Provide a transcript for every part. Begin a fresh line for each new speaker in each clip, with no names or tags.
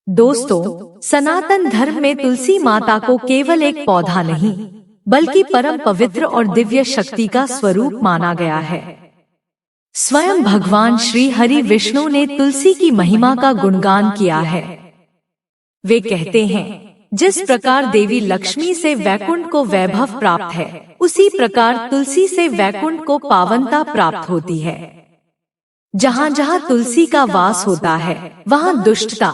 दोस्तों, सनातन धर्म में तुलसी माता को केवल एक पौधा नहीं, बल्कि परम पवित्र और दिव्य शक्ति का स्वरूप माना गया है। स्वयं भगवान श्री हरि विष्णु ने तुलसी की महिमा का गुणगान किया है। वे कहते हैं, जिस प्रकार देवी लक्ष्मी से वैकुंठ को वैभव प्राप्त है, उसी प्रकार तुलसी से वैकुंठ को पावनता प्राप्त होती है। जहाँ जहाँ तुलसी का वास होता है, वहाँ दुष्टता,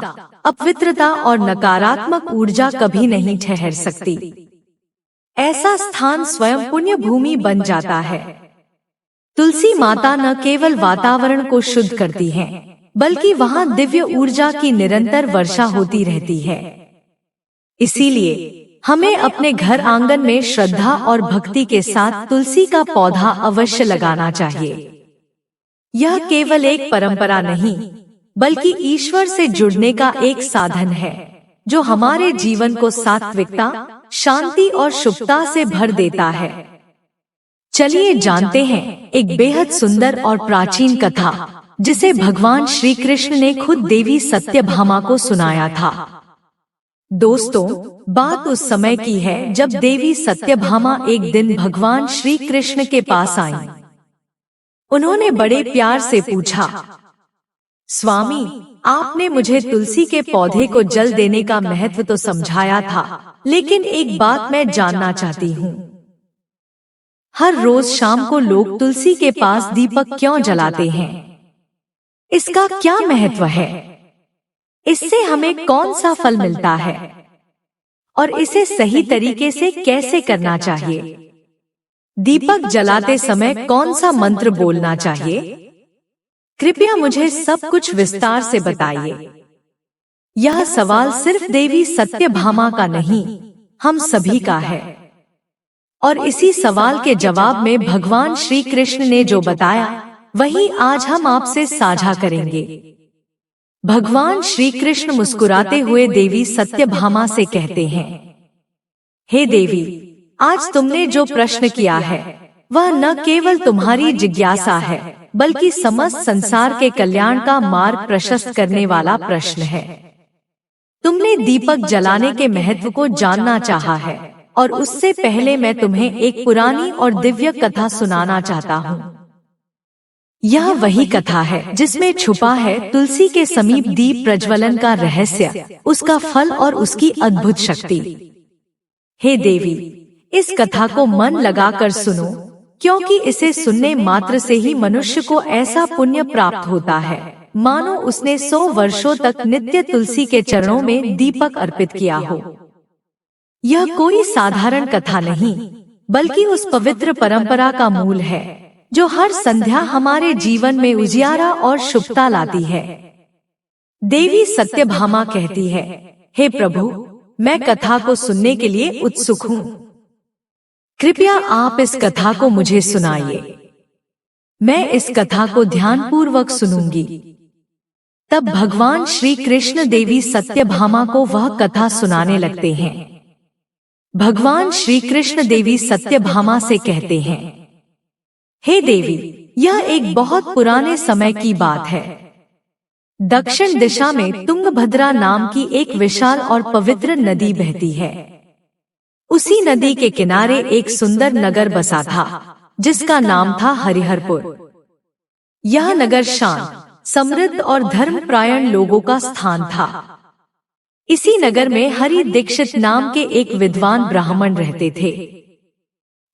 अपवित्रता और नकारात्मक ऊर्जा कभी नहीं ठहर सकती। ऐसा स्थान स्वयं पुण्य भूमि बन जाता है। तुलसी माता न केवल वातावरण को शुद्ध करती हैं, बल्कि वहाँ दिव्य ऊर्जा की निरंतर वर्षा होती रहती है। इसीलिए हमें अपने घर आंगन में श्रद्धा और भक्ति के साथ तुलसी का पौधा अवश्य लगाना चाहिए। यह केवल एक परंपरा नहीं, बल्कि ईश्वर से जुड़ने का एक साधन है, जो हमारे जीवन को सात्विकता, शांति और शुभता से भर देता है। चलिए जानते हैं एक बेहद सुंदर और प्राचीन कथा, जिसे भगवान श्री कृष्ण ने खुद देवी सत्यभामा को सुनाया था। दोस्तों, बात उस समय की है जब देवी सत्यभामा एक दिन भगवान श्री कृष्ण के पास आईं। उन्होंने बड़े प्यार से पूछा, स्वामी, आपने मुझे तुलसी के पौधे को जल देने का महत्व तो समझाया था, लेकिन एक बात मैं जानना चाहती हूँ। हर रोज शाम को लोग तुलसी के पास दीपक क्यों जलाते हैं? इसका क्या महत्व है? इससे हमें कौन सा फल मिलता है? और इसे सही तरीके से कैसे करना चाहिए? दीपक जलाते समय कौन सा मंत्र बोलना चाहिए? कृपया मुझे सब कुछ विस्तार से बताइए। यह सवाल सिर्फ देवी सत्यभामा का नहीं, हम सभी का है। और इसी सवाल के जवाब में भगवान श्री कृष्ण ने जो बताया, वही आज हम आपसे साझा करेंगे। भगवान श्री कृष्ण मुस्कुराते हुए देवी सत्यभामा से कहते हैं, हे देवी, आज तुमने जो प्रश्न किया है, वह न केवल तुम्हारी जिज्ञासा है, बल्कि समस्त संसार के कल्याण का मार्ग प्रशस्त करने वाला प्रश्न है। तुमने दीपक जलाने के महत्व को जानना चाहा है, और उससे पहले मैं तुम्हें एक पुरानी और दिव्य कथा सुनाना चाहता हूँ। यह वही कथा है जिसमें छुपा है तुलसी के समीप दीप प्रज्वलन का रहस्य, उसका फल और उसकी अद्भुत शक्ति। हे देवी, इस कथा को मन लगाकर सुनो, क्योंकि इसे सुनने मात्र से ही मनुष्य को ऐसा पुण्य प्राप्त होता है, मानो उसने 100 वर्षों तक नित्य तुलसी के चरणों में दीपक अर्पित किया हो। यह कोई साधारण कथा नहीं, बल्कि उस पवित्र परंपरा का मूल है, जो हर संध्या हमारे जीवन में उजियारा और शुभता लाती है। देवी सत्यभामा कहती है, हे प्रभु, मैं कथा को सुनने के लिए उत्सुक हूँ। कृपया आप इस कथा को मुझे सुनाइए। मैं इस कथा को ध्यानपूर्वक सुनूंगी। तब भगवान श्री कृष्ण देवी सत्यभामा को वह कथा सुनाने लगते हैं। भगवान श्री कृष्ण देवी सत्यभामा से कहते हैं, हे देवी, यह एक बहुत पुराने समय की बात है। दक्षिण दिशा में तुंगभद्रा नाम की एक विशाल और पवित्र नदी बहती है। उसी नदी के किनारे एक सुंदर नगर बसा था, जिसका नाम था हरिहरपुर। यह नगर शांत, समृद्ध और धर्मपरायण लोगों का स्थान था। इसी नगर में हरि दीक्षित नाम के एक विद्वान ब्राह्मण रहते थे।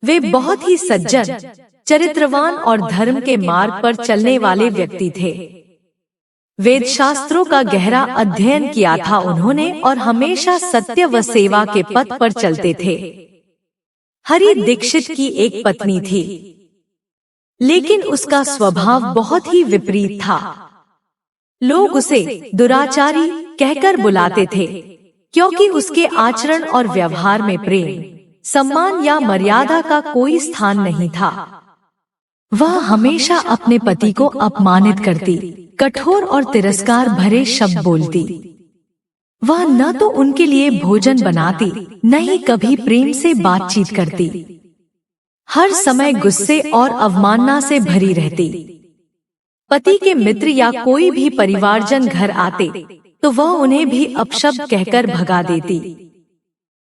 वे बहुत ही सज्जन, चरित्रवान और धर्म के मार्ग पर चलने वाले व्यक्ति थे। वेद शास्त्रों का गहरा अध्ययन किया था उन्होंने, और हमेशा सत्य व सेवा के पथ पर चलते थे। हरि दीक्षित की एक पत्नी थी, लेकिन उसका स्वभाव बहुत ही विपरीत था। लोग उसे दुराचारी कहकर बुलाते थे, क्योंकि उसके आचरण और व्यवहार में प्रेम, सम्मान या मर्यादा का कोई स्थान नहीं था। वह हमेशा अपने पति को अपमानित करती, कठोर और तिरस्कार भरे शब्द बोलती। वह न तो उनके लिए भोजन बनाती, न ही कभी प्रेम से बातचीत करती। हर समय गुस्से और अवमानना से भरी रहती। पति के मित्र या कोई भी परिवारजन घर आते तो वह उन्हें भी अपशब्द कहकर भगा देती।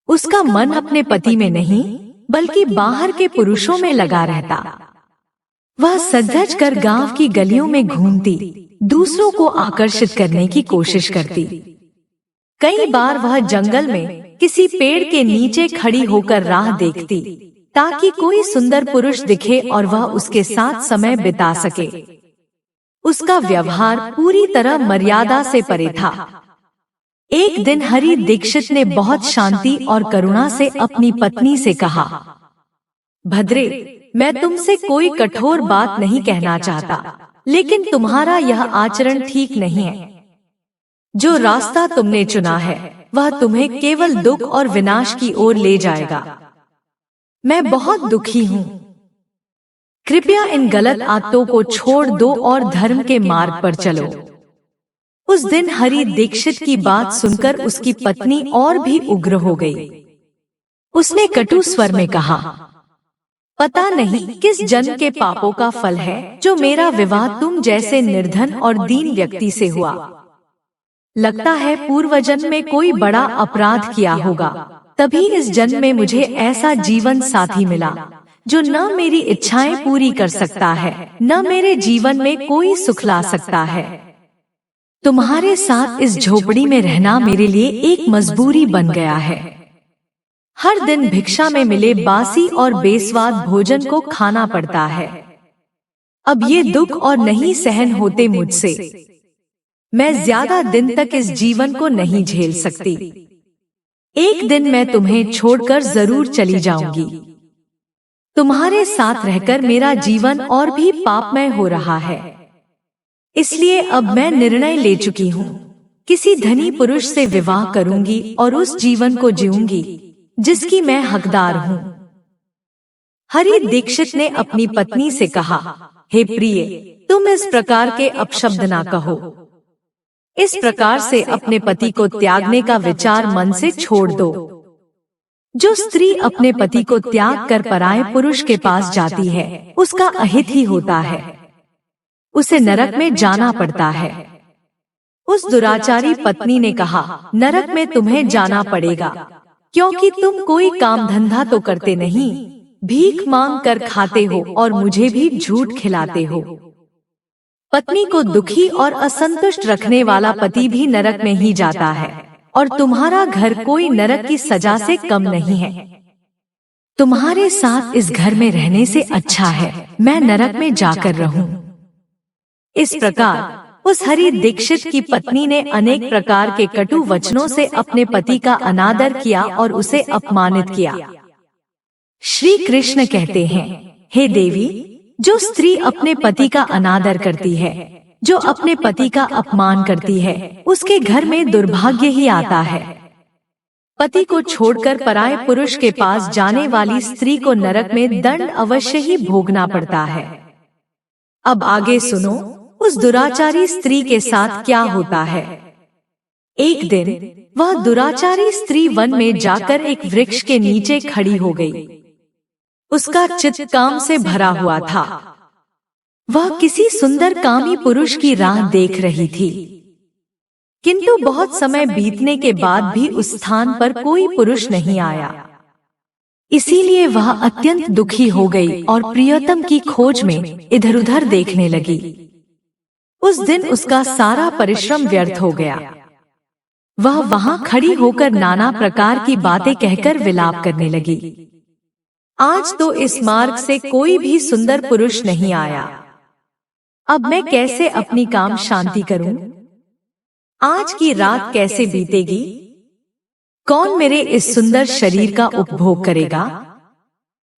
उसका मन अपने पति में नहीं बल्कि बाहर के पुरुषों में लगा रहता। वह सज-धज कर गांव की गलियों में घूमती, दूसरों को आकर्षित करने की कोशिश करती। कई बार वह जंगल में किसी पेड़ के नीचे खड़ी होकर राह देखती ताकि कोई सुंदर पुरुष दिखे और वह उसके साथ समय बिता सके। उसका व्यवहार पूरी तरह मर्यादा से परे था। एक दिन हरि दीक्षित ने बहुत शांति और करुणा से अपनी पत्नी से कहा, भद्रे, मैं तुमसे कोई कठोर बात नहीं कहना चाहता, लेकिन तुम्हारा यह आचरण ठीक नहीं है। जो रास्ता तुमने चुना है वह तुम्हें केवल दुख और विनाश की ओर ले जाएगा। मैं बहुत दुखी हूँ। कृपया इन गलत आदतों को छोड़ दो और धर्म के मार्ग पर चलो। उस दिन हरि दीक्षित की बात सुनकर उसकी पत्नी और भी उग्र हो गई। उसने कटु स्वर में कहा, पता नहीं किस जन्म के पापों का फल है जो मेरा विवाह तुम जैसे निर्धन और दीन व्यक्ति से हुआ। लगता है पूर्व जन्म में कोई बड़ा अपराध किया होगा, तभी इस जन्म में मुझे ऐसा जीवन साथी मिला जो न मेरी इच्छाएं पूरी कर सकता है, न मेरे जीवन में कोई सुख ला सकता है। तुम्हारे साथ इस झोपड़ी में रहना मेरे लिए एक मजबूरी बन गया है। हर दिन भिक्षा में मिले बासी और बेस्वाद भोजन को खाना पड़ता है। अब ये दुख और नहीं सहन होते मुझसे। मैं ज्यादा दिन तक इस जीवन को नहीं झेल सकती। एक दिन मैं तुम्हें छोड़कर जरूर चली जाऊंगी। तुम्हारे साथ रहकर मेरा जीवन और भी पापमय हो रहा है। इसलिए अब मैं निर्णय ले चुकी हूँ, किसी धनी पुरुष से विवाह करूंगी और उस जीवन को जीऊंगी जिसकी मैं हकदार हूँ। हरि दीक्षित ने अपनी पत्नी से कहा, हे प्रिय, तुम इस प्रकार के अपशब्द ना कहो। इस प्रकार से अपने पति को त्यागने का विचार मन से छोड़ दो। जो स्त्री अपने पति को त्याग कर पराये पुरुष के पास जाती है उसका अहित ही होता है, उसे नरक में जाना पड़ता है। उस दुराचारी पत्नी ने कहा, नरक में तुम्हें जाना पड़ेगा क्योंकि तुम कोई काम धंधा तो करते नहीं, भीख मांग कर खाते हो और मुझे भी झूठ खिलाते हो। पत्नी को दुखी और असंतुष्ट रखने वाला पति भी नरक में ही जाता है और तुम्हारा घर कोई नरक की सजा से कम नहीं है। तुम्हारे साथ इस घर में रहने से अच्छा है मैं नरक में जाकर रहूं। इस प्रकार उस हरि दीक्षित की पत्नी ने अनेक प्रकार के कटु वचनों से अपने पति का अनादर किया और उसे अपमानित किया। श्री कृष्ण कहते हैं, हे देवी, जो स्त्री अपने पति का अनादर करती है, जो अपने पति का अपमान करती है, उसके घर में दुर्भाग्य ही आता है। पति को छोड़कर पराये पुरुष के पास जाने वाली स्त्री को नरक में दंड अवश्य ही भोगना पड़ता है। अब आगे सुनो उस दुराचारी स्त्री के साथ क्या होता है। एक दिन वह दुराचारी स्त्री वन में जाकर एक वृक्ष के नीचे खड़ी हो गई। उसका चित्त काम से भरा हुआ था। वह किसी सुंदर कामी पुरुष की राह देख रही थी, किंतु बहुत समय बीतने के बाद भी उस स्थान पर कोई पुरुष नहीं आया। इसीलिए वह अत्यंत दुखी हो गई और प्रियतम की खोज में इधर-उधर देखने लगी। उस दिन उसका सारा परिश्रम व्यर्थ हो गया। वह वहां खड़ी होकर नाना प्रकार की बातें कहकर विलाप करने लगी। आज तो इस मार्ग से कोई भी सुंदर पुरुष नहीं आया। अब मैं कैसे अपनी काम शांति करूं? आज की रात कैसे बीतेगी? कौन मेरे इस सुंदर शरीर का उपभोग करेगा?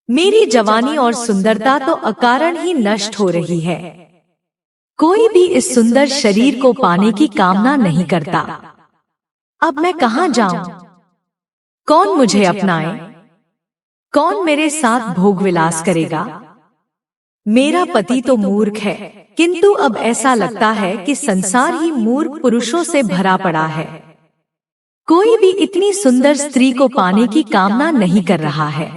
मेरी जवानी और सुंदरता तो अकारण ही नष्ट हो रही है। कोई भी इस सुंदर शरीर को पाने की कामना नहीं करता। अब मैं कहां जाऊं? कौन मुझे अपनाए? कौन मेरे साथ भोग विलास करेगा? मेरा पति तो मूर्ख है, किंतु अब ऐसा लगता है कि संसार ही मूर्ख पुरुषों से भरा पड़ा है। कोई भी इतनी सुंदर स्त्री को पाने की कामना नहीं कर रहा है।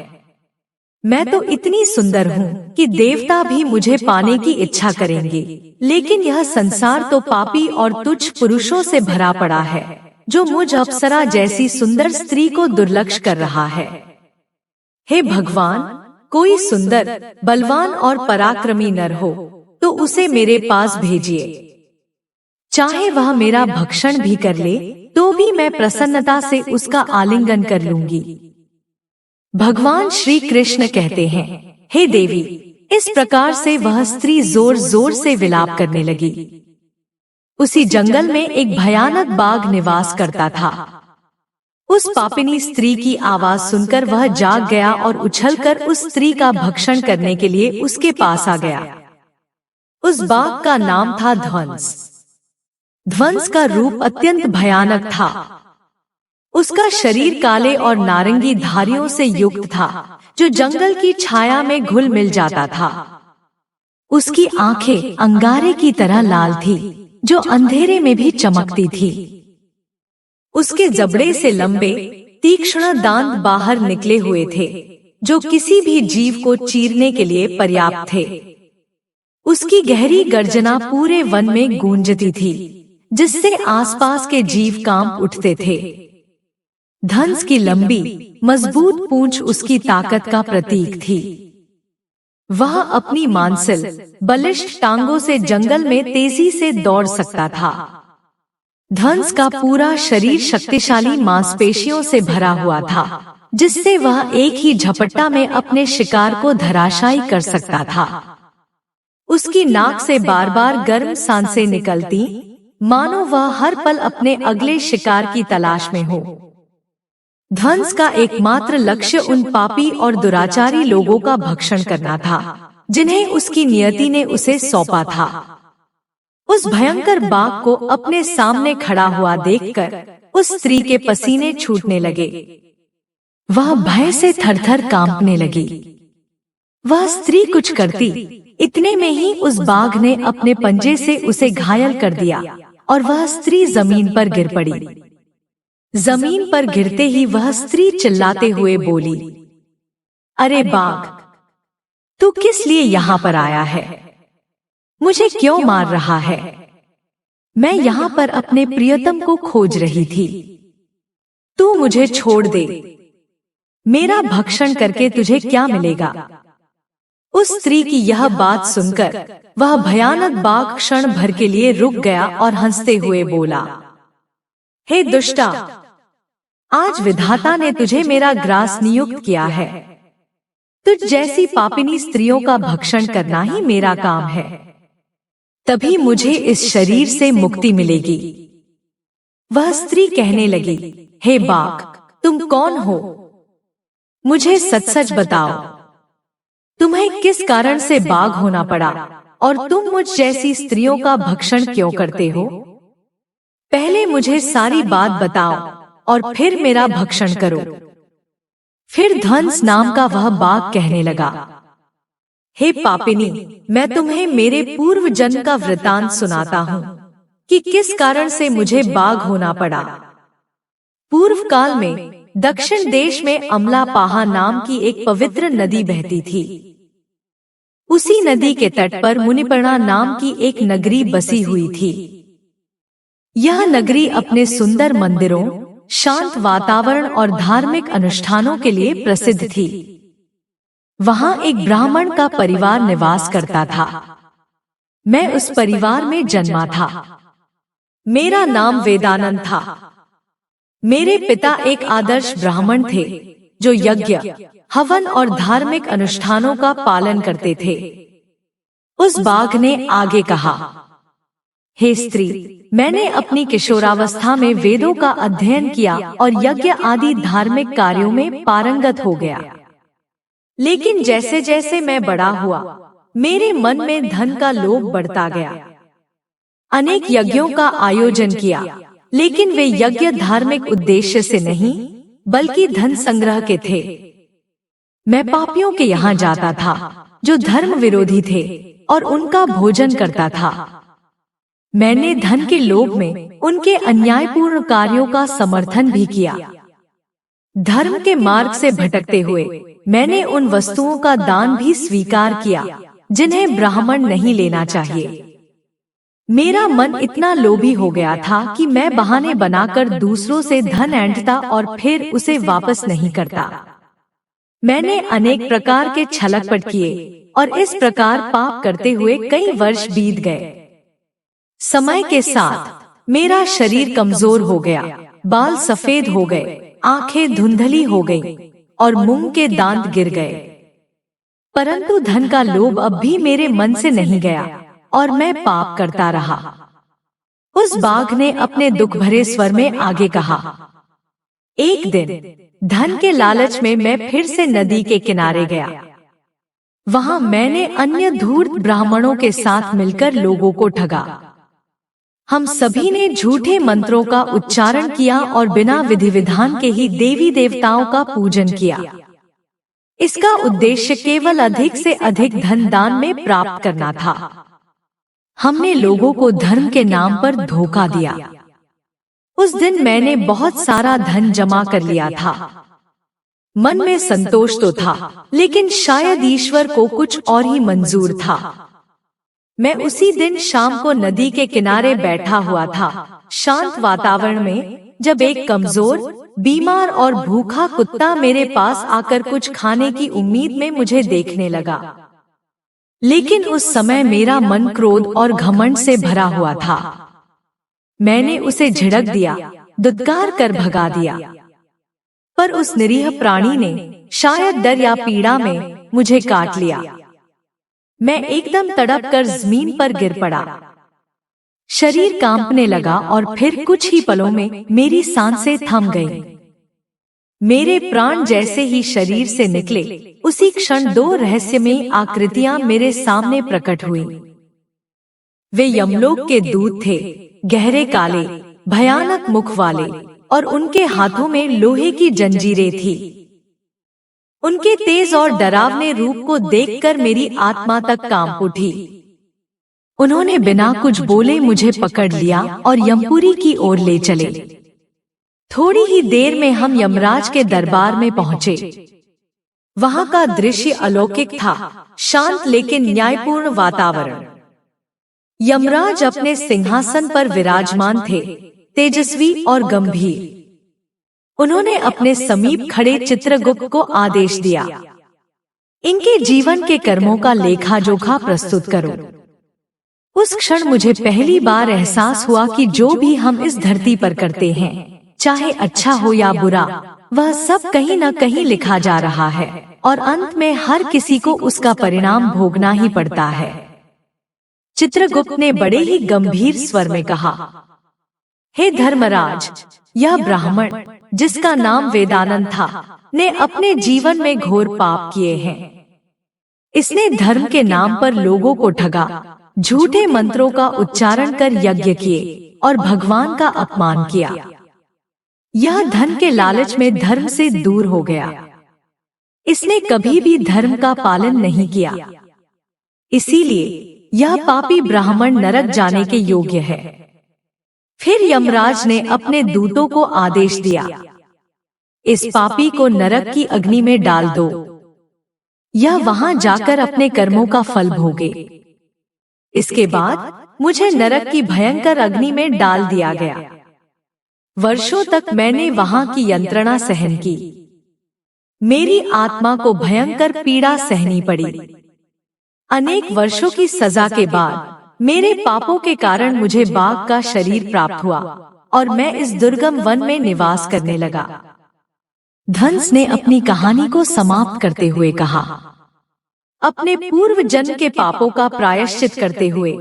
मैं तो इतनी सुंदर हूँ कि देवता भी मुझे पाने की इच्छा करेंगे, लेकिन यह संसार तो पापी और तुच्छ पुरुषों से भरा पड़ा है, जो मुझ अप्सरा जैसी सुंदर स्त्री को दुर्लक्ष्य कर रहा है। हे भगवान, कोई सुंदर, बलवान और पराक्रमी नर हो तो उसे मेरे पास भेजिए। चाहे वह मेरा भक्षण भी कर ले तो भी मैं प्रसन्नता से उसका आलिंगन कर लूंगी। भगवान श्री कृष्ण कहते हैं, हे देवी, इस प्रकार से वह स्त्री जोर जोर से विलाप करने लगी। उसी जंगल में एक भयानक बाघ निवास करता था। उस पापिनी स्त्री की आवाज सुनकर वह जाग गया और उछलकर उस स्त्री का भक्षण करने के लिए उसके पास आ गया। उस बाघ का नाम था ध्वंस। ध्वंस का रूप अत्यंत भयानक था। उसका शरीर काले और नारंगी धारियों से युक्त था, जो जंगल की छाया में घुल मिल जाता था। उसकी आंखें अंगारे की तरह लाल थी, जो अंधेरे में भी चमकती थी। उसके जबड़े से लंबे तीक्ष्ण दांत बाहर निकले हुए थे, जो किसी भी जीव को चीरने के लिए पर्याप्त थे। उसकी गहरी गर्जना पूरे वन में गूंजती थी, जिससे आसपास के जीव कांप उठते थे। धंस की लंबी मजबूत पूंछ उसकी ताकत का प्रतीक थी। वह अपनी मांसल बलिष्ठ टांगों से जंगल में तेजी से दौड़ सकता था। धंस का पूरा शरीर शक्तिशाली मांसपेशियों से भरा हुआ था, जिससे वह एक ही झपट्टा में अपने शिकार को धराशायी कर सकता था। उसकी नाक से बार बार गर्म सांसें निकलती, मानो वह हर पल अपने अगले शिकार की तलाश में हो। ध्वंस का एकमात्र लक्ष्य उन पापी और दुराचारी लोगों का भक्षण करना था, जिन्हें उसकी नियति ने उसे सौंपा था। उस भयंकर बाघ को अपने सामने खड़ा हुआ देखकर उस स्त्री के पसीने छूटने लगे। वह भय से थरथर कांपने लगी। वह स्त्री कुछ करती, इतने में ही उस बाघ ने अपने पंजे से उसे घायल कर दिया और वह स्त्री जमीन पर गिर पड़ी। जमीन पर गिरते ही वह स्त्री चिल्लाते हुए बोली, अरे बाघ, तू किस लिए यहाँ पर आया है? मुझे क्यों मार रहा है? मैं यहाँ पर अपने प्रियतम को खोज रही थी। तू मुझे छोड़ दे। मेरा भक्षण करके तुझे क्या मिलेगा? उस स्त्री की यह बात सुनकर वह भयानक बाघ क्षण भर के लिए रुक गया और हंसते हुए बोला, हे दुष्टा, आज विधाता ने तुझे मेरा ग्रास नियुक्त किया है। तुझ जैसी पापिनी स्त्रियों का भक्षण करना ही मेरा काम है। तभी मुझे इस शरीर से मुक्ति मिलेगी। वह स्त्री कहने लगी, हे बाघ, तुम कौन हो? मुझे सच सच बताओ, तुम्हें किस कारण से बाघ होना पड़ा और तुम मुझ जैसी स्त्रियों का भक्षण क्यों करते हो? पहले मुझे सारी बात बताओ और फिर मेरा भक्षण करो। फिर ध्वंस नाम का वह बाघ कहने लगा, हे पापिनी, मैं तुम्हें मेरे पूर्व जन्म का वृतांत सुनाता हूँ कि किस कारण से मुझे बाघ होना पड़ा। पूर्व काल में दक्षिण देश में अमलापाहा नाम की एक पवित्र नदी बहती थी। उसी नदी के तट पर मुनिपर्णा नाम की एक नगरी बसी हुई थी। यह नगरी अपने सुंदर मंदिरों, शांत वातावरण और धार्मिक अनुष्ठानों के लिए प्रसिद्ध थी। वहां एक ब्राह्मण का परिवार निवास करता था। मैं उस परिवार में जन्मा था। मेरा नाम वेदानंद था। मेरे पिता एक आदर्श ब्राह्मण थे, जो यज्ञ, हवन और धार्मिक अनुष्ठानों का पालन करते थे। उस बाघ ने आगे कहा, हे स्त्री, मैंने अपनी किशोरावस्था में वेदों का अध्ययन किया और यज्ञ आदि धार्मिक कार्यों में पारंगत हो गया। लेकिन जैसे जैसे मैं बड़ा हुआ, मेरे मन में धन का लोभ बढ़ता गया। अनेक यज्ञों का आयोजन किया, लेकिन वे यज्ञ धार्मिक उद्देश्य से नहीं, बल्कि धन संग्रह के थे। मैं पापियों के यहाँ जाता था, जो धर्म विरोधी थे, और उनका भोजन करता था। मैंने धन के लोभ में उनके अन्यायपूर्ण कार्यों का समर्थन भी किया। धर्म के मार्ग से भटकते हुए मैंने उन वस्तुओं का दान भी स्वीकार किया जिन्हें ब्राह्मण नहीं लेना चाहिए। मेरा मन इतना लोभी हो गया था कि मैं बहाने बनाकर दूसरों से धन ऐंठता और फिर उसे वापस नहीं करता। मैंने अनेक प्रकार के छलकपट किए और इस प्रकार पाप करते हुए कई वर्ष बीत गए। समय के साथ मेरा शरीर कमजोर हो गया, बाल सफेद हो गए, आंखें धुंधली हो गईं और मुंह के दांत गिर गए। परंतु धन का लोभ अब भी मेरे मन से नहीं गया और मैं पाप करता रहा। उस बाघ ने अपने दुख भरे स्वर में आगे कहा, एक दिन धन के लालच में मैं फिर से नदी के किनारे गया। वहां मैंने अन्य धूर्त ब्राह्मणों के साथ मिलकर लोगों को ठगा। हम सभी ने झूठे मंत्रों का उच्चारण किया और बिना विधि विधान के ही देवी देवताओं का पूजन किया। इसका उद्देश्य केवल अधिक से अधिक धन दान में प्राप्त करना था। हमने लोगों को धर्म के नाम पर धोखा दिया। उस दिन मैंने बहुत सारा धन जमा कर लिया था। मन में संतोष तो था, लेकिन शायद ईश्वर को कुछ और ही मंजूर था। मैं उसी दिन शाम को नदी के किनारे बैठा हुआ था, शांत वातावरण में, जब एक कमजोर, बीमार और भूखा कुत्ता मेरे पास आकर कुछ खाने की उम्मीद में मुझे देखने लगा। लेकिन उस समय मेरा मन क्रोध और घमंड से भरा हुआ था। मैंने उसे झिड़क दिया, दुत्कार कर भगा दिया। पर उस निरीह प्राणी ने शायद डर या पीड़ा में मुझे काट लिया। मैं एकदम तड़प कर जमीन पर गिर पड़ा। शरीर कांपने लगा और फिर कुछ ही पलों में मेरी सांसें थम गईं। मेरे प्राण जैसे ही शरीर से निकले, उसी क्षण दो रहस्यमयी आकृतियां मेरे सामने प्रकट हुईं। वे यमलोक के दूत थे, गहरे काले, भयानक मुख वाले, और उनके हाथों में लोहे की जंजीरें थी। उनके तेज और डरावने रूप को देखकर मेरी आत्मा तक कांप उठी। उन्होंने बिना कुछ बोले मुझे पकड़ लिया और यमपुरी की ओर ले चले। थोड़ी ही देर में हम यमराज के दरबार में पहुंचे। वहां का दृश्य अलौकिक था, शांत लेकिन न्यायपूर्ण वातावरण। यमराज अपने सिंहासन पर विराजमान थे, तेजस्वी और गंभीर। उन्होंने अपने समीप खड़े चित्रगुप्त को आदेश दिया, इनके जीवन के कर्मों का लेखा जोखा प्रस्तुत करो। उस क्षण मुझे पहली बार एहसास हुआ कि जो भी हम इस धरती पर करते हैं, चाहे अच्छा हो या बुरा, वह सब कहीं न कहीं लिखा जा रहा है और अंत में हर किसी को उसका परिणाम भोगना ही पड़ता है। चित्रगुप्त ने बड़े ही गंभीर स्वर में कहा, हे धर्मराज, यह ब्राह्मण, जिसका नाम वेदानंद था, ने अपने जीवन में घोर पाप किए हैं। इसने धर्म के नाम पर लोगों को ठगा, झूठे मंत्रों का उच्चारण कर यज्ञ किए और भगवान का अपमान किया। यह धन के लालच में धर्म से दूर हो गया। इसने कभी भी धर्म का पालन नहीं किया। इसीलिए यह पापी ब्राह्मण नरक जाने के योग्य है। फिर यमराज ने अपने दूतों को आदेश दिया, इस पापी को नरक की अग्नि में डाल दो। यह वहां जाकर अपने कर्मों का फल भोगे। इसके बाद मुझे नरक की भयंकर अग्नि में डाल दिया गया। वर्षों तक मैंने वहां की यंत्रणा सहन की। मेरी आत्मा को भयंकर पीड़ा सहनी पड़ी। अनेक वर्षों की सजा के बाद मेरे पापों के कारण मुझे बाघ का शरीर प्राप्त हुआ और मैं इस दुर्गम वन में निवास करने लगा। धंस ने अपनी कहानी को समाप्त करते हुए कहा, अपने पूर्व जन्म के पापों का प्रायश्चित करते हुए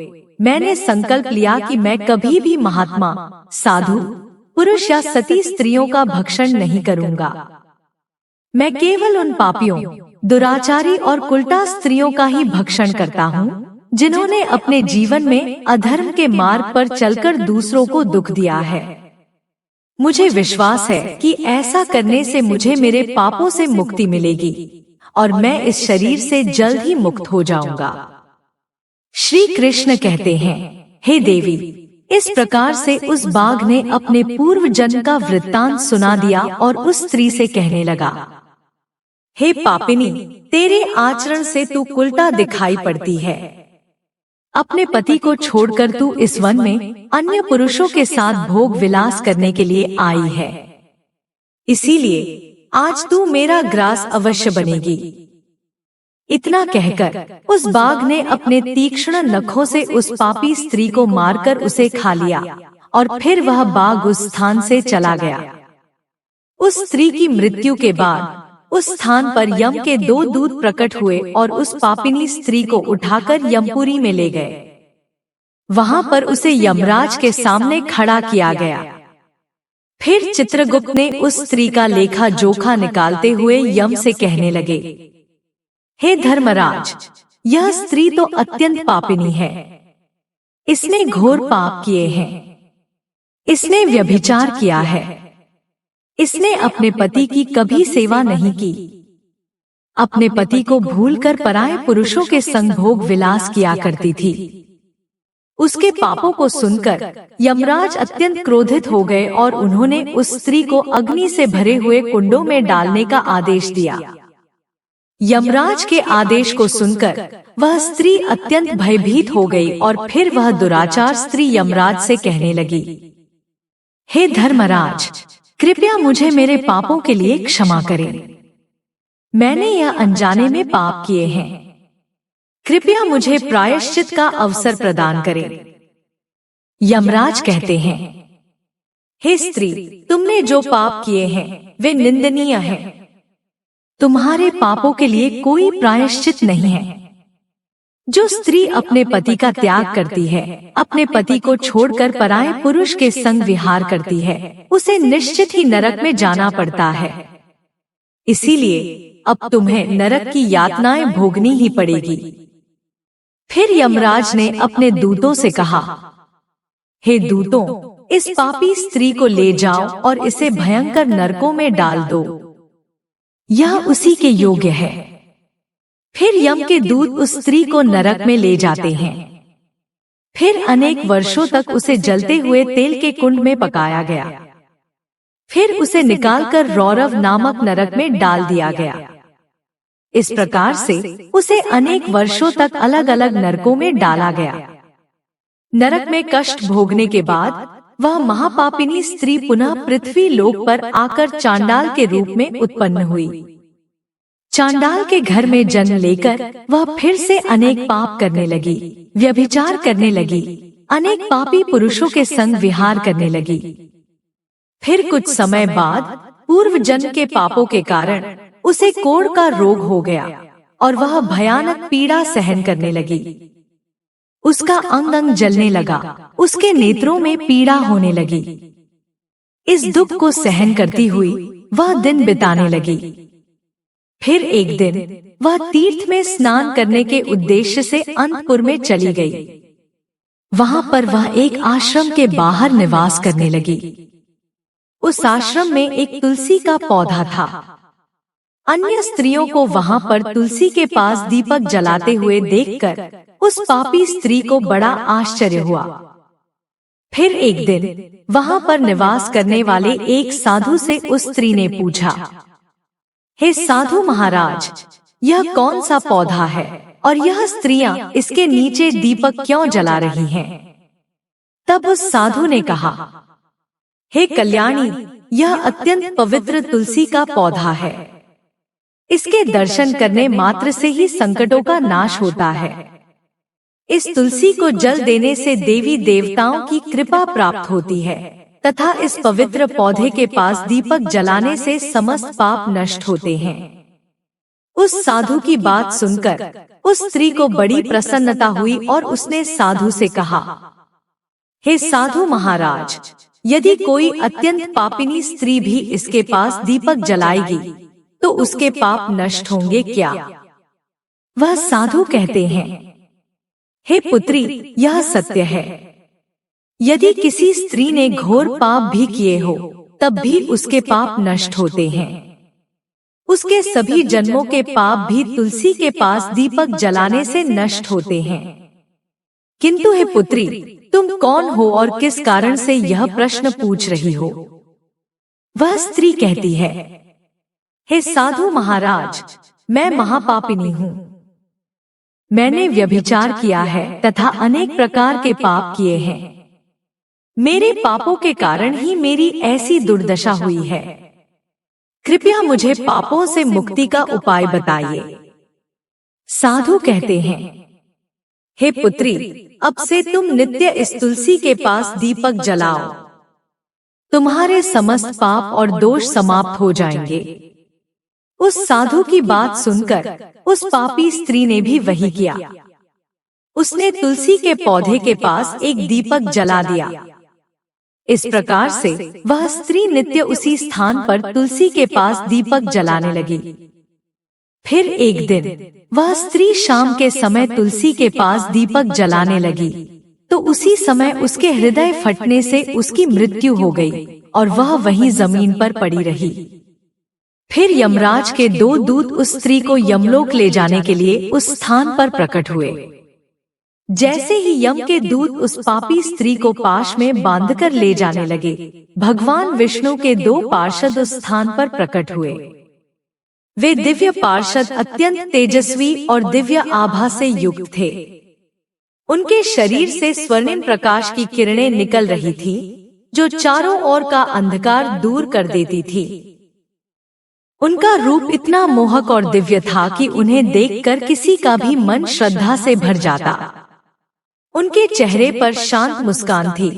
मैंने संकल्प लिया कि मैं कभी भी महात्मा, साधु, पुरुष या सती स्त्रियों का भक्षण नहीं करूंगा। मैं केवल उन पापियों, दुराचारी और कुलटा स्त्रियों का ही भक्षण करता हूँ जिन्होंने अपने जीवन में अधर्म के मार्ग पर चलकर दूसरों को दुख दिया है। मुझे विश्वास है कि ऐसा करने से मुझे मेरे पापों से मुक्ति मिलेगी और मैं इस शरीर से जल्द ही मुक्त हो जाऊंगा। श्री कृष्ण कहते हैं, हे देवी, इस प्रकार से उस बाघ ने अपने पूर्व जन्म का वृत्तांत सुना दिया और उस स्त्री से कहने लगा, हे पापिनी, तेरे आचरण से तू उल्टा दिखाई पड़ती है। अपने पति को छोड़कर तू इस वन में अन्य पुरुषों के साथ भोग विलास करने के लिए आई है। इसीलिए आज तू मेरा ग्रास अवश्य बनेगी। इतना कहकर उस बाघ ने अपने तीक्ष्ण नखों से उस पापी स्त्री को मारकर उसे खा लिया और फिर वह बाघ उस स्थान से चला गया। उस स्त्री की मृत्यु के बाद उस स्थान पर यम के 2 दूत प्रकट हुए और उस पापिनी स्त्री को उठाकर यमपुरी में ले गए। वहां पर उसे यमराज के सामने खड़ा किया गया। फिर चित्रगुप्त ने उस स्त्री का लेखा जोखा निकालते हुए यम से कहने लगे, हे धर्मराज, यह स्त्री तो अत्यंत पापिनी है। इसने घोर पाप किए हैं। इसने व्यभिचार किया है। इसने अपने पति की कभी सेवा नहीं की। अपने पति को भूलकर पराये पुरुषों के संग भोग विलास किया करती थी। उसके पापों को सुनकर यमराज अत्यंत क्रोधित हो गए और उन्होंने उस स्त्री को अग्नि से भरे हुए कुंडों में डालने का आदेश दिया। यमराज के आदेश को सुनकर वह स्त्री अत्यंत भयभीत हो गई और फिर वह दुराचार स्त्री यमराज से कहने लगी, हे धर्मराज, कृपया मुझे मेरे पापों के लिए क्षमा करें। मैंने यह अनजाने में पाप किए हैं। कृपया मुझे प्रायश्चित का अवसर प्रदान करें। यमराज कहते हैं, हे स्त्री, तुमने जो पाप किए हैं वे निंदनीय हैं। तुम्हारे पापों के लिए कोई प्रायश्चित नहीं है। जो स्त्री अपने पति का त्याग करती है, अपने पति को छोड़कर पराये पुरुष के संग विहार करती है, उसे निश्चित ही नरक में जाना पड़ता है। इसीलिए अब तुम्हें नरक की यातनाएं भोगनी ही पड़ेगी। फिर यमराज ने अपने दूतों से कहा, हे दूतों, इस पापी स्त्री को ले जाओ और इसे भयंकर नरकों में डाल दो। यह उसी के योग्य है। फिर यम के दूत उस स्त्री को नरक में ले जाते हैं। फिर अनेक वर्षों तक उसे जलते हुए तेल के कुंड में पकाया गया। फिर उसे निकालकर रौरव नामक नरक में डाल दिया गया। इस प्रकार से उसे अनेक वर्षों तक अलग अलग नरकों में डाला गया। नरक में कष्ट भोगने के बाद वह महापापिनी स्त्री पुनः पृथ्वी लोक पर आकर चांडाल के रूप में उत्पन्न हुई। चांडाल के घर में जन्म लेकर वह फिर से अनेक पाप करने लगी, व्यभिचार करने लगी, अनेक पापी पुरुषों के संग विहार करने लगी। फिर कुछ समय बाद पूर्व जन्म के पापों के कारण उसे कोढ़ का रोग हो गया और वह भयानक पीड़ा सहन करने लगी। उसका अंग अंग जलने लगा, उसके नेत्रों में पीड़ा होने लगी। इस दुख को सहन करती हुई वह दिन बिताने लगी। फिर एक दिन वह तीर्थ में स्नान करने के उद्देश्य से अंतपुर में चली गई। वहां पर वह एक आश्रम के बाहर निवास करने लगी। उस आश्रम में एक तुलसी का पौधा था। अन्य स्त्रियों को वहां पर तुलसी के पास दीपक जलाते हुए देखकर उस पापी स्त्री को बड़ा आश्चर्य हुआ। फिर एक दिन वहां पर निवास करने वाले एक साधु से उस स्त्री ने पूछा, हे साधु महाराज, यह कौन सा पौधा है और यह स्त्रियां इसके नीचे दीपक क्यों जला रही हैं? तब उस साधु ने कहा, हे कल्याणी, यह अत्यंत पवित्र तुलसी का पौधा है। इसके दर्शन करने मात्र से ही संकटों का नाश होता है। इस तुलसी को जल देने से देवी देवताओं की कृपा प्राप्त होती है तथा इस पवित्र पौधे के पास दीपक जलाने से समस्त पाप नष्ट होते हैं। उस साधु की बात सुनकर उस स्त्री को बड़ी प्रसन्नता हुई और उसने साधु से कहा, हे साधु महाराज, यदि कोई अत्यंत पापिनी स्त्री भी इसके पास दीपक जलाएगी तो उसके पाप नष्ट होंगे क्या? वह साधु कहते हैं, हे पुत्री, यह सत्य है। यदि किसी स्त्री ने घोर पाप भी किए हो तब भी उसके पाप नष्ट होते हैं। उसके सभी जन्मों के पाप भी तुलसी के पास दीपक जलाने से नष्ट होते हैं। किंतु हे पुत्री, तुम कौन हो और किस कारण से यह प्रश्न पूछ रही हो? वह स्त्री कहती है, हे साधु महाराज, मैं महापापिनी हूँ। मैंने व्यभिचार किया है तथा अनेक प्रकार के पाप किए हैं। मेरे पापों के कारण ही मेरी ऐसी दुर्दशा हुई है। कृपया मुझे पापों से मुक्ति का उपाय बताइए। साधु कहते हैं, हे पुत्री, अब से तुम नित्य इस तुलसी के पास दीपक जलाओ। तुम्हारे समस्त पाप और दोष समाप्त हो जाएंगे। उस साधु की बात सुनकर उस पापी स्त्री ने भी वही किया। उसने तुलसी के पौधे के पास एक दीपक जला दिया। इस प्रकार से वह स्त्री नित्य उसी स्थान पर तुलसी के पास दीपक जलाने लगी। फिर एक दिन वह स्त्री शाम के समय तुलसी के पास दीपक जलाने लगी, तो उसी समय उसके हृदय फटने से उसकी मृत्यु हो गई और वह वहीं जमीन पर पड़ी रही। फिर यमराज के 2 दूत उस स्त्री को यमलोक ले जाने के लिए उस स्थान पर प्रकट हुए। जैसे ही यम के दूत उस पापी स्त्री को पाश में बांधकर ले जाने लगे, भगवान विष्णु के 2 पार्षद उस स्थान पर प्रकट हुए। वे दिव्य पार्षद अत्यंत तेजस्वी और दिव्य आभा से युक्त थे। उनके शरीर से स्वर्णिम प्रकाश की किरणें निकल रही थी, जो चारों ओर का अंधकार दूर कर देती थी। उनका रूप इतना मोहक और दिव्य था कि उन्हें देखकर किसी का भी मन श्रद्धा से भर जाता। उनके चेहरे पर शांत मुस्कान थी,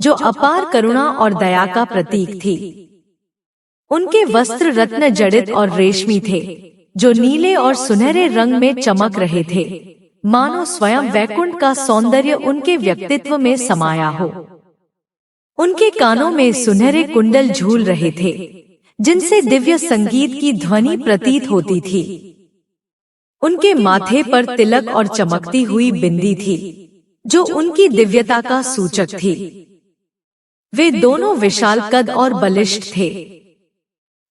जो अपार करुणा और दया का प्रतीक थी। उनके वस्त्र रत्न जड़ित और रेशमी थे, जो नीले और सुनहरे रंग में चमक रहे थे, मानो स्वयं वैकुंठ का सौंदर्य उनके व्यक्तित्व में समाया हो। उनके कानों में सुनहरे कुंडल झूल रहे थे, जिनसे दिव्य संगीत की ध्वनि प्रतीत होती थी। उनके माथे पर तिलक और चमकती हुई बिंदी थी, जो उनकी दिव्यता का सूचक थी। वे दोनों विशाल कद और बलिष्ठ थे।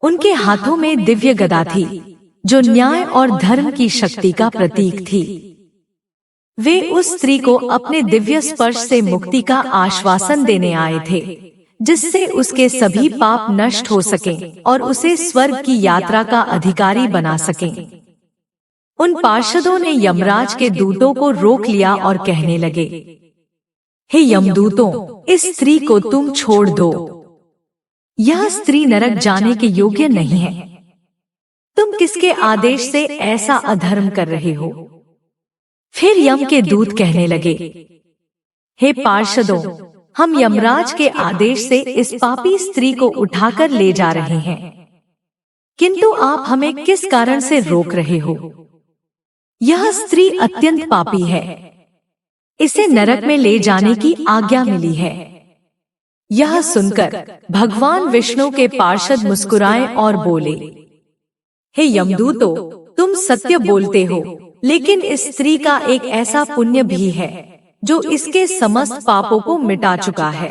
उनके हाथों में दिव्य गदा थी, जो न्याय और धर्म की शक्ति का प्रतीक थी। वे उस स्त्री को अपने दिव्य स्पर्श से मुक्ति का आश्वासन देने आए थे, जिससे उसके सभी पाप नष्ट हो सकें और उसे स्वर्ग की यात्रा का अधिकारी बना सकें। उन पार्षदों ने यमराज के दूतों को रोक लिया और कहने लगे, हे यमदूतों, इस स्त्री को तुम छोड़ दो। यह स्त्री नरक जाने के योग्य नहीं है। तुम किसके आदेश से ऐसा अधर्म कर रहे हो? फिर यम के दूत कहने लगे, हे पार्षदों, हम यमराज के आदेश से इस पापी स्त्री को उठाकर ले जा रहे हैं, किंतु आप हमें किस कारण से रोक रहे हो? यह स्त्री अत्यंत पापी है। इसे नरक में ले जाने की आज्ञा मिली है। यह सुनकर भगवान विष्णु के पार्षद मुस्कुराए और बोले, हे यमदूतों, तुम सत्य बोलते हो, लेकिन इस स्त्री का एक ऐसा पुण्य भी है जो इसके समस्त पापों को मिटा चुका है।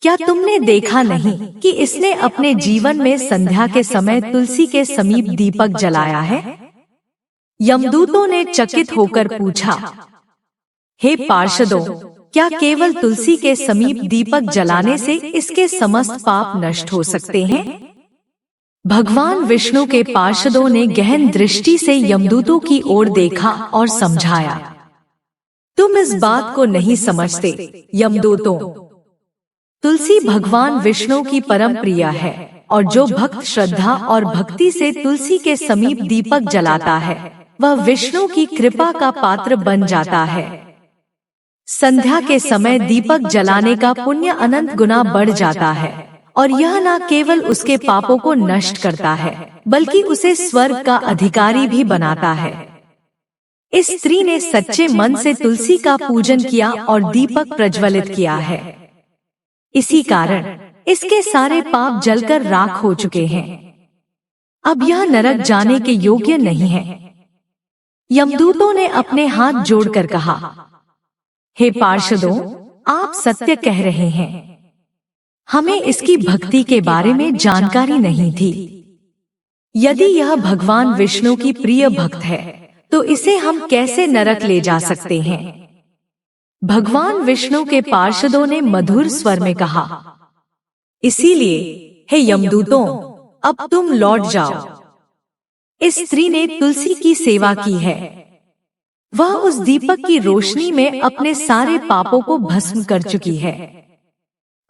क्या तुमने देखा नहीं कि इसने अपने जीवन में संध्या के समय तुलसी के समीप दीपक जलाया है? यमदूतों ने चकित होकर पूछा, हे पार्षदों, क्या केवल तुलसी के समीप दीपक जलाने से इसके समस्त पाप नष्ट हो सकते हैं? भगवान विष्णु के पार्षदों ने गहन दृष्टि से यमदूतों की ओर देखा और समझाया, तुम इस बात को नहीं समझते यमदूतों। तुलसी भगवान विष्णु की परम प्रिय है, और जो भक्त श्रद्धा और भक्ति से तुलसी के समीप दीपक जलाता है, वह विष्णु की कृपा का पात्र बन जाता है। संध्या के समय दीपक जलाने का पुण्य अनंत गुना बढ़ जाता है, और यह न केवल उसके पापों को नष्ट करता है, बल्कि उसे स्वर्ग का अधिकारी भी बनाता है। इस स्त्री ने सच्चे मन से तुलसी का पूजन किया और दीपक प्रज्वलित किया है। इसी कारण इसके सारे पाप जलकर राख हो चुके हैं। अब यह नरक जाने के योग्य नहीं है। यमदूतों ने अपने हाथ जोड़कर कहा, हे पार्षदों, आप सत्य कह रहे हैं। हमें इसकी भक्ति के बारे में जानकारी नहीं थी। यदि यह भगवान विष्णु की प्रिय भक्त है, तो इसे हम कैसे नरक ले जा सकते हैं? भगवान विष्णु के पार्षदों ने मधुर स्वर में कहा, इसीलिए हे यमदूतों, अब तुम लौट जाओ। इस स्त्री ने तुलसी की सेवा की है। वह उस दीपक की रोशनी में अपने सारे पापों को भस्म कर चुकी है।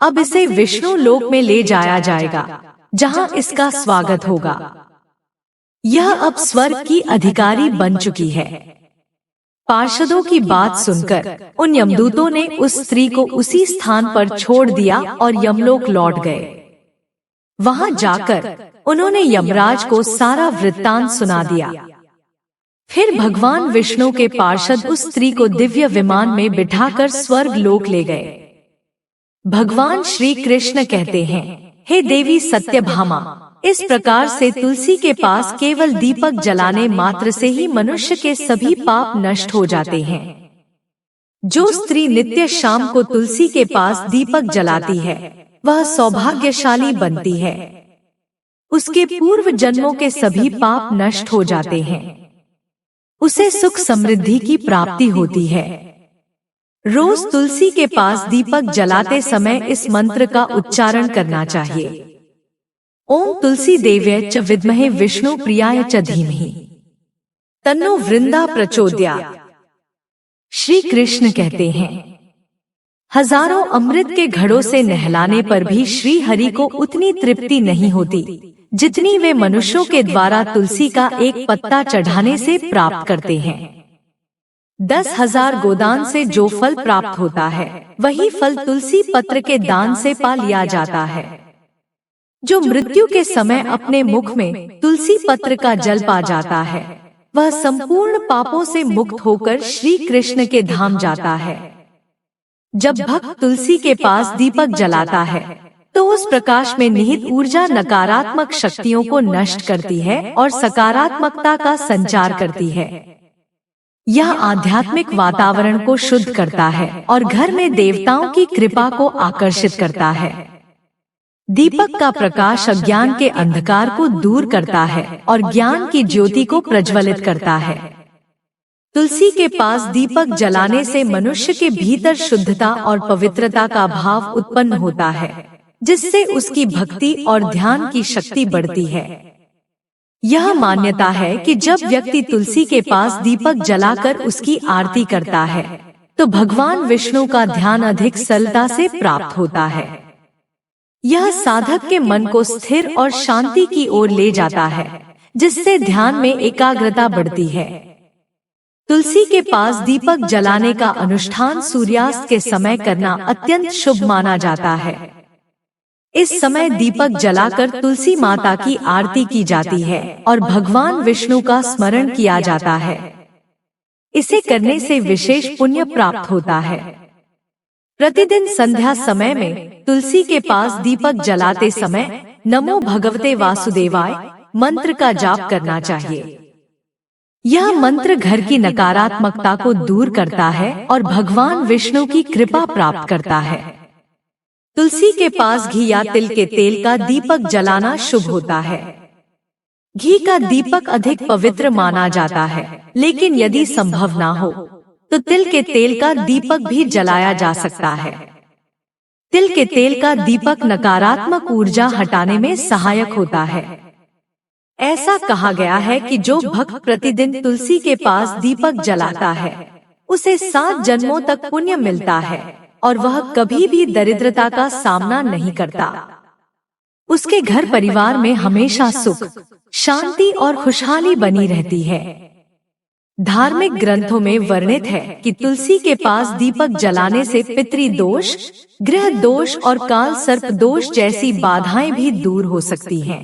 अब इसे विष्णु लोक में ले जाया जाएगा, जहां इसका स्वागत होगा। यह अब स्वर्ग की अधिकारी बन चुकी है। पार्षदों की बात सुनकर उन यमदूतों ने उस स्त्री को उसी स्थान पर छोड़ दिया और यमलोक लौट गए। वहां जाकर उन्होंने यमराज को सारा वृत्तांत सुना दिया। फिर भगवान विष्णु के पार्षद उस स्त्री को दिव्य विमान में बिठाकर स्वर्ग लोक ले गए। भगवान श्री कृष्ण कहते हैं, हे देवी सत्यभामा, इस प्रकार से तुलसी के पास केवल दीपक जलाने मात्र से ही मनुष्य के सभी पाप नष्ट हो जाते हैं। जो स्त्री नित्य शाम को तुलसी के पास दीपक जलाती है, वह सौभाग्यशाली बनती है। उसके पूर्व जन्मों के सभी पाप नष्ट हो जाते हैं। उसे सुख समृद्धि की प्राप्ति होती है। रोज तुलसी के पास दीपक जलाते समय इस मंत्र का उच्चारण करना चाहिए। ओम तुलसी देव्यै च विद्महे विष्णु प्रियाय च धीमहि तन्नो वृंदा प्रचोदयात्। श्री कृष्ण कहते हैं, हजारों अमृत के घड़ों से नहलाने पर भी श्री हरि को उतनी तृप्ति नहीं होती जितनी वे मनुष्यों के द्वारा तुलसी का एक पत्ता चढ़ाने से प्राप्त करते हैं। 10,000 गोदान से जो फल प्राप्त होता है, वही फल तुलसी पत्र के दान से पा लिया जाता है। जो मृत्यु के समय अपने मुख में तुलसी पत्र का जल पा जाता है, वह संपूर्ण पापों से मुक्त होकर श्री कृष्ण के धाम जाता है। जब भक्त तुलसी के पास दीपक जलाता है, तो उस प्रकाश में निहित ऊर्जा नकारात्मक शक्तियों को नष्ट करती है और सकारात्मकता का संचार करती है। यह आध्यात्मिक वातावरण को शुद्ध करता है और घर में देवताओं की कृपा को आकर्षित करता है। दीपक का प्रकाश अज्ञान के अंधकार को दूर करता है और ज्ञान की ज्योति को प्रज्वलित करता है। तुलसी के पास दीपक जलाने से मनुष्य के भीतर शुद्धता और पवित्रता का भाव उत्पन्न होता है, जिससे उसकी भक्ति और ध्यान की शक्ति बढ़ती है। यह मान्यता है कि जब व्यक्ति तुलसी के पास दीपक जलाकर उसकी आरती करता है, तो भगवान विष्णु का ध्यान अधिक सरलता से प्राप्त होता है। यह साधक के मन को स्थिर और शांति की ओर ले जाता है, जिससे ध्यान में एकाग्रता बढ़ती है। तुलसी के पास दीपक जलाने का अनुष्ठान सूर्यास्त के समय करना अत्यंत शुभ माना जाता है। इस समय दीपक जलाकर तुलसी माता की आरती की जाती है और भगवान विष्णु का स्मरण किया जाता है। इसे करने से विशेष पुण्य प्राप्त होता है। प्रतिदिन संध्या समय में तुलसी के पास दीपक जलाते समय नमो भगवते वासुदेवाय मंत्र का जाप करना चाहिए। यह मंत्र घर की नकारात्मकता को दूर करता है और भगवान विष्णु की कृपा प्राप्त करता है। तुलसी के पास घी या तिल के तेल का दीपक जलाना शुभ होता है। घी का दीपक अधिक पवित्र माना जाता है, लेकिन यदि संभव ना हो तो तिल के तेल का दीपक भी जलाया जा सकता है। तिल के तेल का दीपक नकारात्मक ऊर्जा हटाने में सहायक होता है। ऐसा कहा गया है कि जो भक्त प्रतिदिन तुलसी के पास दीपक जलाता है, उसे 7 जन्मों तक पुण्य मिलता है और वह कभी भी दरिद्रता का सामना नहीं करता। उसके घर परिवार में हमेशा सुख, शांति और खुशहाली बनी रहती है। धार्मिक ग्रंथों में वर्णित है कि तुलसी के पास दीपक जलाने से पितृदोष, ग्रह दोष और काल सर्प दोष जैसी बाधाएं भी दूर हो सकती हैं।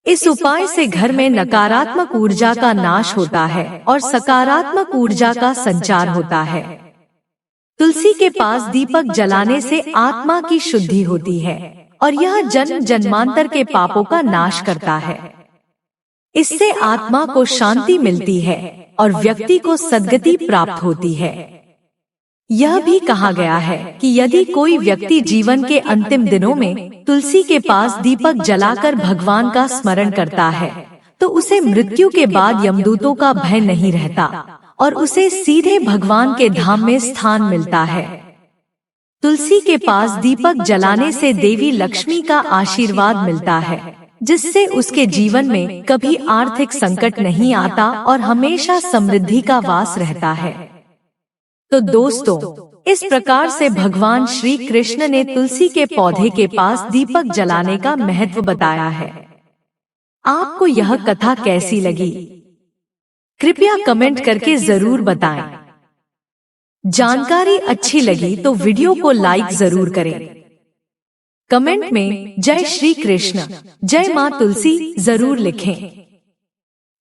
इस उपाय से घर में नकारात्मक ऊर्जा का नाश होता है और सकारात्मक ऊर्जा का संचार होता है। तुलसी के पास दीपक जलाने से आत्मा की शुद्धि होती है और यह जन्म जन्मांतर के पापों का नाश करता है। इससे आत्मा को शांति मिलती है और व्यक्ति को सद्गति प्राप्त होती है। यह भी कहा गया है कि यदि कोई व्यक्ति जीवन के अंतिम दिनों में तुलसी के पास दीपक जलाकर भगवान का स्मरण करता है, तो उसे मृत्यु के बाद यमदूतों का भय नहीं रहता और उसे सीधे भगवान के धाम में स्थान मिलता है। तुलसी के पास दीपक जलाने से देवी लक्ष्मी का आशीर्वाद मिलता है, जिससे उसके जीवन में कभी आर्थिक संकट नहीं आता और हमेशा समृद्धि का वास रहता है। तो दोस्तों, इस प्रकार से भगवान श्री कृष्ण ने तुलसी के पौधे के पास दीपक जलाने का महत्व बताया है। आपको यह कथा कैसी लगी? कृपया कमेंट करके जरूर बताएं। जानकारी अच्छी लगी तो वीडियो को लाइक जरूर करें। कमेंट में जय श्री कृष्ण, जय मां तुलसी जरूर लिखें।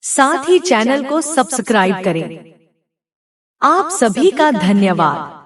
साथ ही चैनल को सब्सक्राइब करें। आप सभी का धन्यवाद।